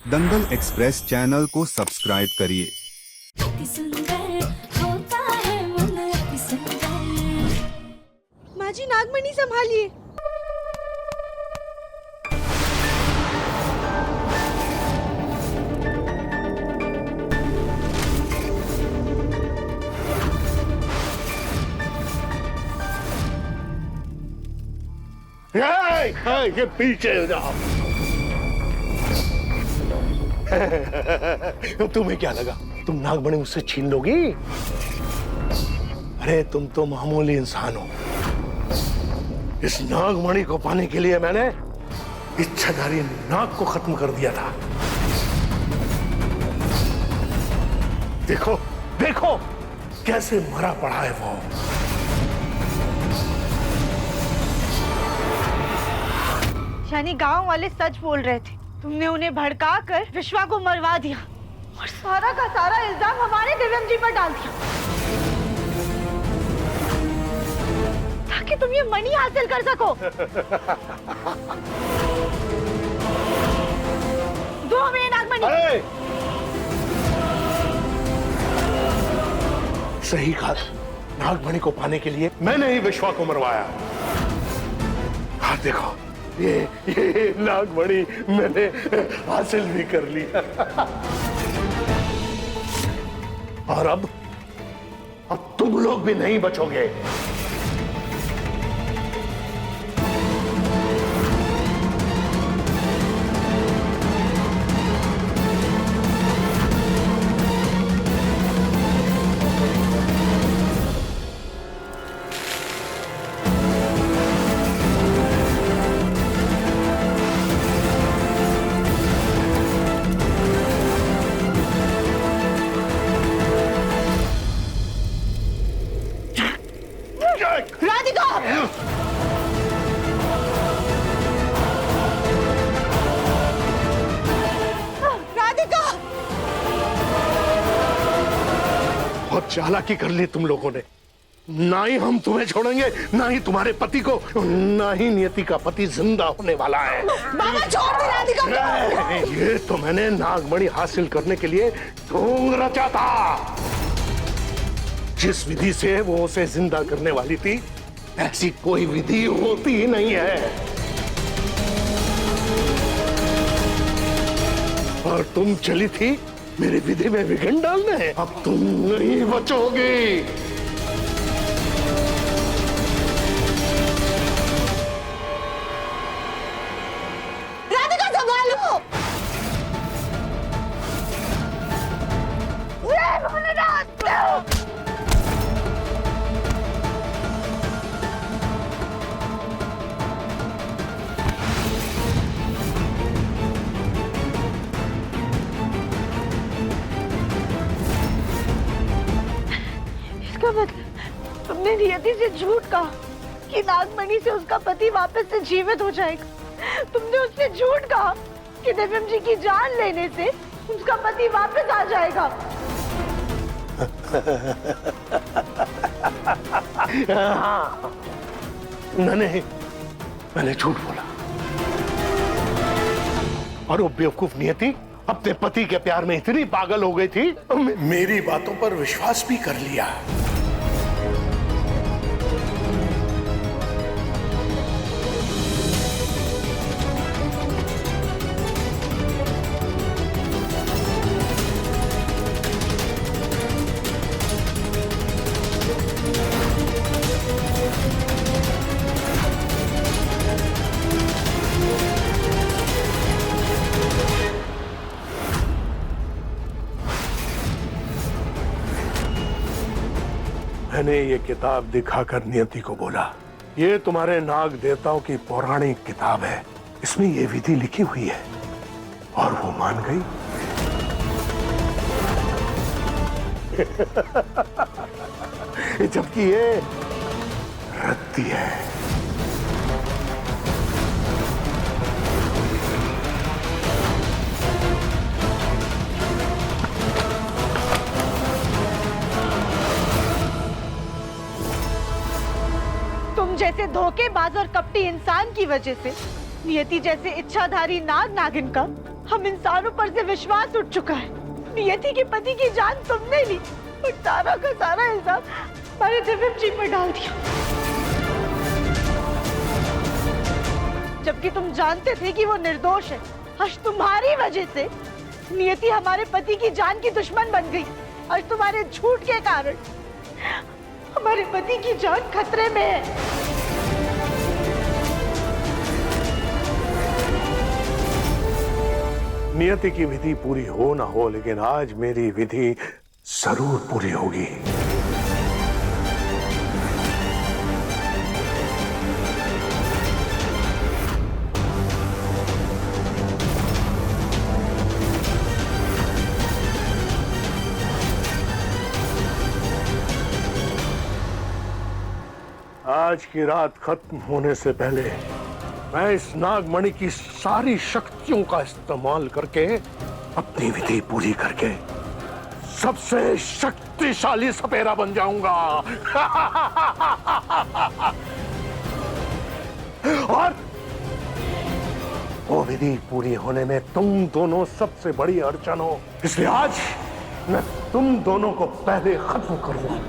दंगल express channel को subscribe करिए। अति सुंदर होता है मन अति सुंदर। माँ जी नागमणि संभालिए। ये पीछे जाओ। तुम्हें क्या लगा तुम नागमणि मुझसे छीन लोगी? अरे तुम तो मामूली इंसान हो। इस नागमणि को पाने के लिए मैंने इच्छाधारी नाग को खत्म कर दिया था। देखो देखो कैसे मरा पड़ा है वो। यानी गांव वाले सच बोल रहे थे, तुमने उन्हें भड़का कर विश्वा को मरवा दिया और सारा का सारा इल्जाम हमारे दिव्यम जी पर डाल दिया ताकि तुम ये मणि हासिल कर सको। दो हमें ये नागमणि। सही कहा, नागमणि को पाने के लिए मैंने ही विश्वा को मरवाया। हाँ देखो ये नागमणि मैंने हासिल भी कर लिया। और अब तुम लोग भी नहीं बचोगे। राधिका! राधिका! बहुत चालाकी कर ली तुम लोगों ने। ना ही हम तुम्हें छोड़ेंगे, ना ही तुम्हारे पति को, ना ही नियति का पति जिंदा होने वाला है। बाबा छोड़ दे राधिका को। ये तो मैंने नागमणि हासिल करने के लिए ढोंग रचा था। जिस विधि से वो उसे जिंदा करने वाली थी, ऐसी कोई विधि होती ही नहीं है। और तुम चली थी मेरी विधि में विघ्न डालने। अब तुम नहीं बचोगी। राधिका संभालो। इसका मतलब तुमने नियति से झूठ कहा कि नागमणि से उसका पति वापस से जीवित हो जाएगा। तुमने उससे झूठ कहा कि दिव्यम जी की जान लेने से उसका पति वापस आ जाएगा। हाँ, मैंने झूठ बोला। और वो बेवकूफ नियति अपने पति के प्यार में इतनी पागल हो गई थी, मेरी बातों पर विश्वास भी कर लिया। मैंने ये किताब दिखाकर नियति को बोला, ये तुम्हारे नाग देवताओं की पौराणिक किताब है, इसमें ये विधि लिखी हुई है। और वो मान गई। जबकि ये रद्दी है। जैसे धोखेबाज और कपटी इंसान की वजह से नियति जैसे इच्छाधारी नाग नागिन का हम इंसानों पर से विश्वास उठ चुका है। नियति के पति की जान तुमने ली और सारा का सारा इल्जाम हमारे दिव्यम जी पर डाल दिया, जबकि तुम जानते थे कि वो निर्दोष है। आज तुम्हारी वजह से नियति हमारे पति की जान की दुश्मन बन गई। आज तुम्हारे झूठ के कारण हमारे पति की जान खतरे में है। नियति की विधि पूरी हो ना हो, लेकिन आज मेरी विधि जरूर पूरी होगी। आज की रात खत्म होने से पहले मैं इस नागमणि की सारी शक्तियों का इस्तेमाल करके अपनी विधि पूरी करके सबसे शक्तिशाली सपेरा बन जाऊंगा। और वो विधि पूरी होने में तुम दोनों सबसे बड़ी अड़चन हो, इसलिए आज मैं तुम दोनों को पहले खत्म करूंगा।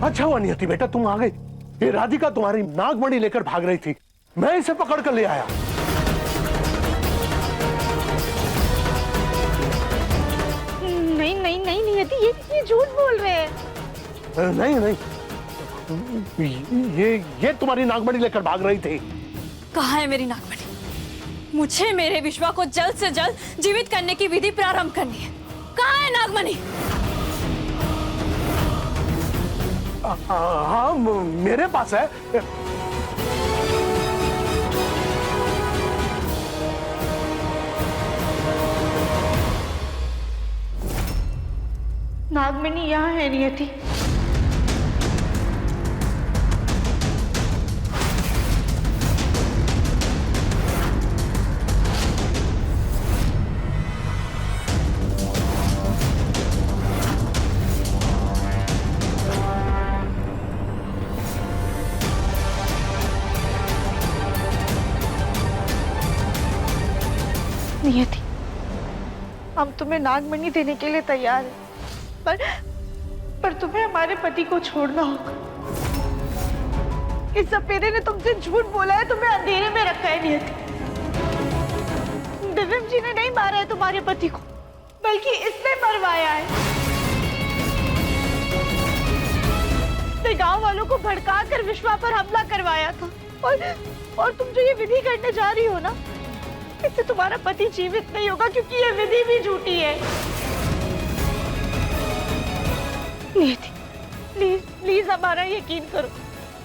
अच्छा हुआ नियति बेटा तुम आ गई। ये राधिका तुम्हारी नागमणि लेकर भाग रही थी, मैं इसे पकड़ कर ले आया। नहीं नहीं नहीं नियति, ये झूठ बोल रहे हैं। नहीं नहीं, ये तुम्हारी नागमणि लेकर भाग रही थी। कहाँ है मेरी नागमणि? मुझे मेरे विश्वा को जल्द से जल्द जीवित करने की विधि प्रारंभ करनी है। कहाँ है नागमणि? हाँ मेरे पास है। नागमणि यहाँ है नियति। नियति, हम तुम्हें नागमणि देने के लिए तैयार हैं, पर तुम्हें हमारे पति को छोड़ना होगा। इस सपेरे ने तुमसे झूठ बोला है, तुम्हें अंधेरे में रखा है नियति। दिव्यम जी ने नहीं मारा है तुम्हारे पति को, बल्कि इसने मरवाया है। इसने गांव वालों को भड़का कर विश्वा पर हमला करवाया था। और तुम जो ये विधि करने जा रही हो ना, इससे तुम्हारा पति जीवित नहीं होगा, क्योंकि ये विधि भी झूठी है। नियति, प्लीज प्लीज हमारा यकीन करो,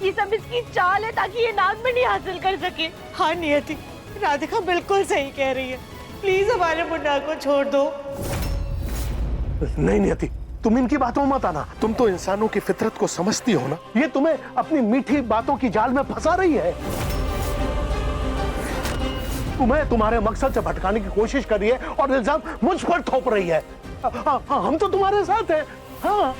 ये सब इसकी चाल है ताकि ये नागमणि हासिल कर सके। हाँ नियति, राधिका बिल्कुल सही कह रही है। प्लीज हमारे मुन्ना को छोड़ दो। नहीं नियति, तुम इनकी बातों में मत आना। तुम तो इंसानों की फितरत को समझती हो ना। ये तुम्हें अपनी मीठी बातों की जाल में फंसा रही है। तुम्हें तुम्हारे मकसद से भटकाने की कोशिश कर रही है और इल्जाम मुझ पर थोप रही है। हम तो तुम्हारे साथ हैं। हाँ